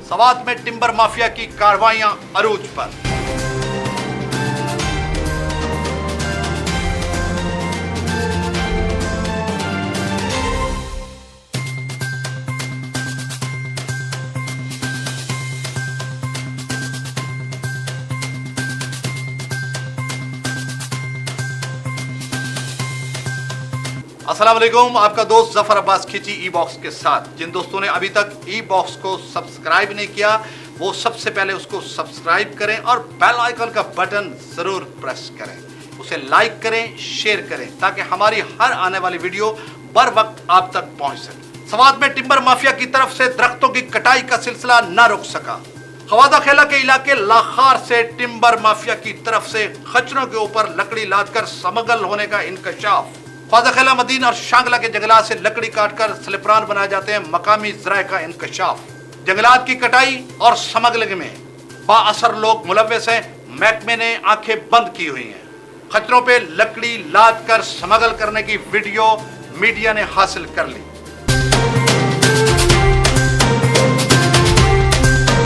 सवात में timber mafia की कार्रवाइयां अरूज पर। अस्सलाम वालेकुम, आपका दोस्त जफर अब्बास खिची ई बॉक्स के साथ। जिन दोस्तों ने अभी तक ई बॉक्स को सब्सक्राइब नहीं किया वो सबसे पहले उसको सब्सक्राइब करें और बेल आइकन का बटन जरूर प्रेस करें, उसे लाइक करें, शेयर करें ताकि हमारी हर आने वाली वीडियो बर वक्त आप तक पहुंच सके। सवात में टिम्बर माफिया की तरफ से दरख्तों की कटाई का सिलसिला न रुक सका। खवादा खेला के इलाके लाखार से टिम्बर माफिया की तरफ से खच्चरों के ऊपर लकड़ी लादकर स्मगल होने का इंकशाफ। ख्वाजा खेला मदीन और शांगला के जंगलात से लकड़ी काटकर स्लिपरान बनाए जाते हैं, मकामी ज़राए का इंकशाफ। जंगलात की कटाई और स्मगलिंग में बाअसर लोग मुलव्वस हैं, महकमे ने आंखें बंद की हुई हैं। खच्चरों पे लकड़ी लाद कर स्मगल करने की वीडियो मीडिया ने हासिल कर ली।